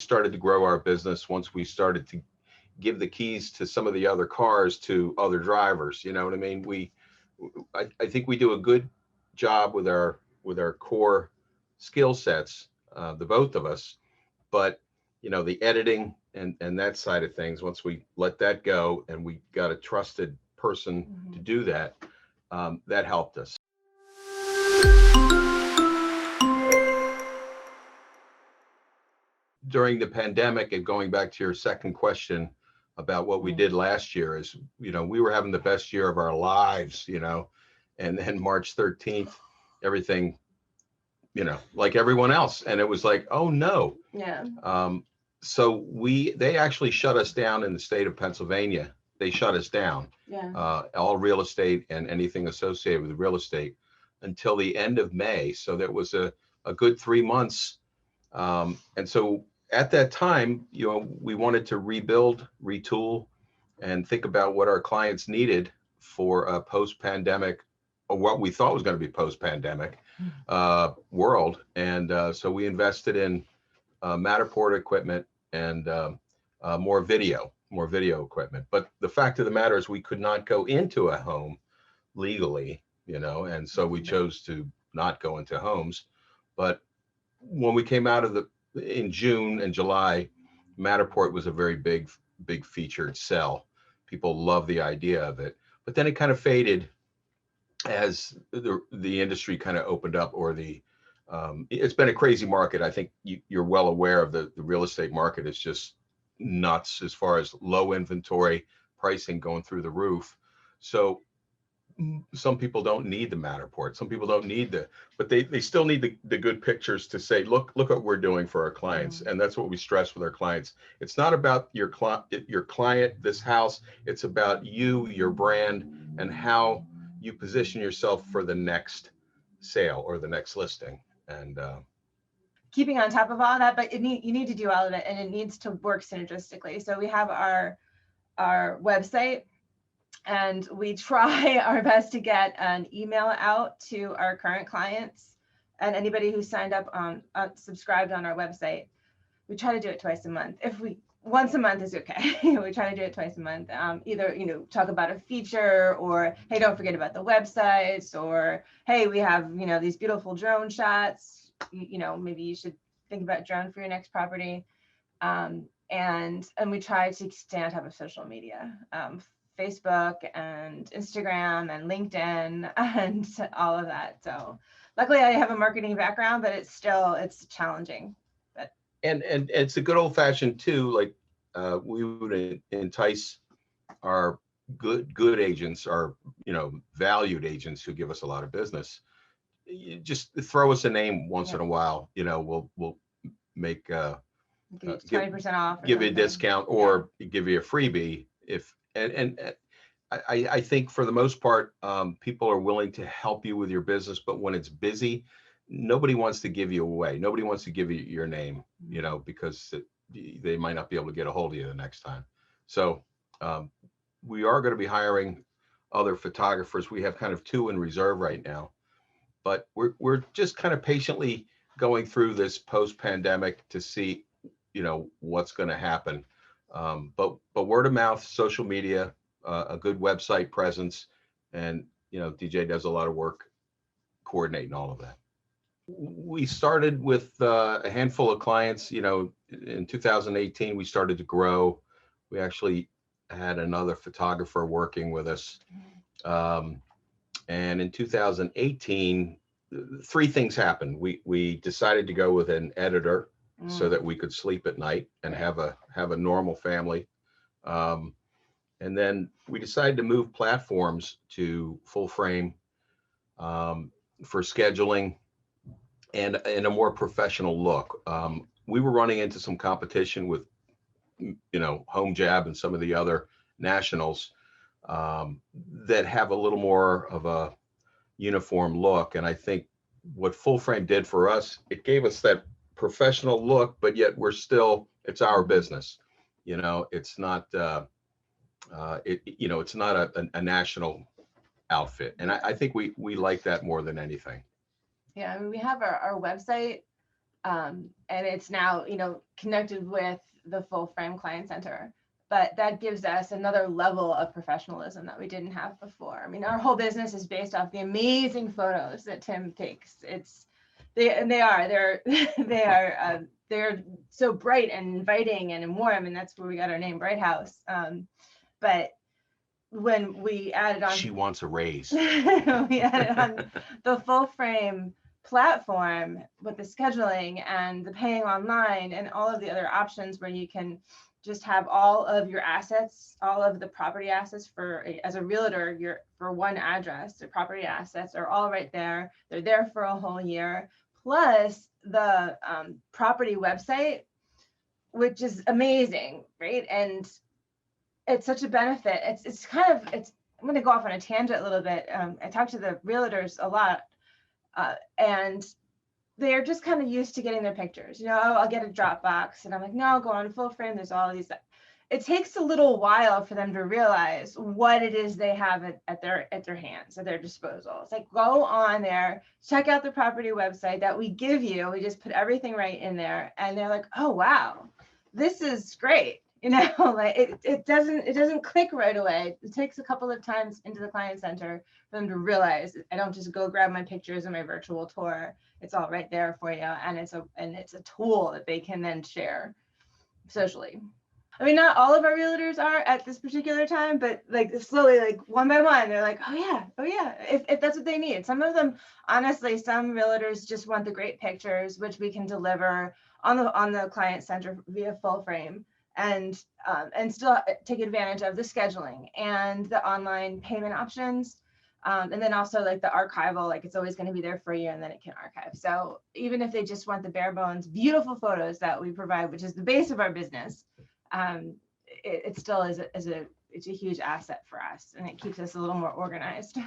started to grow our business once we started to give the keys to some of the other cars to other drivers. You know what I mean? I think we do a good job with our core skill sets, the both of us. But the editing and that side of things, once we let that go and we got a trusted person to Mhm. do that, that helped us. During the pandemic, and going back to your second question about what we Mhm. did last year, is we were having the best year of our lives, and then March 13th, everything, like everyone else, and it was like, oh no. Yeah. um, so they actually shut us down in the state of Pennsylvania. They shut us down, Yeah. all real estate and anything associated with real estate, until the end of May. So that was a good 3 months. And so at that time, we wanted to rebuild, retool, and think about what our clients needed for a post-pandemic, or what we thought was going to be post-pandemic world. And so we invested in Matterport equipment and more video equipment. But the fact of the matter is, we could not go into a home legally, and so we Mhm. chose to not go into homes. But when we came out of the in June and July, Matterport was a very big featured sell. People love the idea of it, but then it kind of faded as the industry kind of opened up, or it's been a crazy market. I think you're well aware of the real estate market is just nuts as far as low inventory, pricing going through the roof. So some people don't need the Matterport. Some people don't need but they still need the good pictures to say, look what we're doing for our clients. Mhm. And that's what we stress with our clients. It's not about your client, this house. It's about you, your brand, and how you position yourself for the next sale or the next listing. And Keeping on top of all that, but you need to do all of it, and it needs to work synergistically. So we have our website, and we try our best to get an email out to our current clients and anybody who signed up on subscribed on our website. We try to do it twice a month. If we Once a month is okay. We try to do it twice a month. Either talk about a feature, or hey, don't forget about the websites, or hey, we have these beautiful drone shots. Maybe you should think about drone for your next property. And we try to stay on top of social media, Facebook and Instagram and LinkedIn and all of that. So luckily I have a marketing background, but it's challenging. But and it's a good old fashioned too. Like we would entice our good agents, our valued agents who give us a lot of business. You just throw us a name once yeah, in a while. We'll make give you give 20% off or give you a something. discount Yeah. or give you a freebie if and I think for the most part, people are willing to help you with your business, but when it's busy, nobody wants to give you away. Nobody wants to give you your name, because they might not be able to get a hold of you the next time. So um, we are going to be hiring other photographers. We have kind of two in reserve right now, but we're just kind of patiently going through this post pandemic to see what's going to happen. But word of mouth, social media, a good website presence, and DJ does a lot of work coordinating all of that. We started with a handful of clients. In 2018 we started to grow. We actually had another photographer working with us. um, and in 2018, three things happened. We decided to go with an editor so that Mm, we could sleep at night and right. have a normal family. Um, and then we decided to move platforms to full frame, um, for scheduling and a more professional look. We were running into some competition with Home Jab and some of the other nationals, that have a little more of a uniform look. And I think what full frame did for us, it gave us that professional look, but yet it's our Mhm. business. It's not it's not a national outfit. And I Yeah. think we like that more than anything. Yeah, I mean, we have our website. And it's now, connected with the Full Frame Client Center. But that gives us another level of professionalism that we didn't have before. I mean, our whole business is based off the amazing photos that Tim takes. They're they're so bright and inviting and warm, and that's where we got our name, Bright House. But when we added on, She wants a raise. we added on the Full Frame platform with the scheduling and the paying online and all of the other options where you can just have all of your assets, all of the property assets as a realtor, for one address, the property assets are all right there. They're there for a whole year, plus the property website, which is amazing, right? And it's such a benefit. I'm going to go off on a tangent a little bit. I talk to the realtors a lot, and they're just kind of used to getting their pictures. I'll get a Dropbox, and I'm like, no, go on Full Frame. There's all these. It takes a little while for them to realize what it is they have at their hands, at their disposal. It's like, go on there, check out the property website that we give you. We just put everything right in there, and they're like, oh wow, this is great. Like it doesn't click right away. It takes a couple of times into the client center for them to realize I don't just go grab my pictures and my virtual tour. It's all right there for you, and it's a tool that they can then share socially. I mean, not all of our realtors are at this particular time, but like slowly, like one by one, they're like, oh yeah, if that's what they need. Some of them, honestly, some realtors just want the great pictures, which we can deliver on the client center via Full Frame. And still take advantage of the scheduling and the online payment options. And then also like the archival, like it's always going to be there for you, and then it can archive. So even if they just want the bare bones, beautiful photos that we provide, which is the base of our business, it still is a huge asset for us, and it keeps us a little more organized.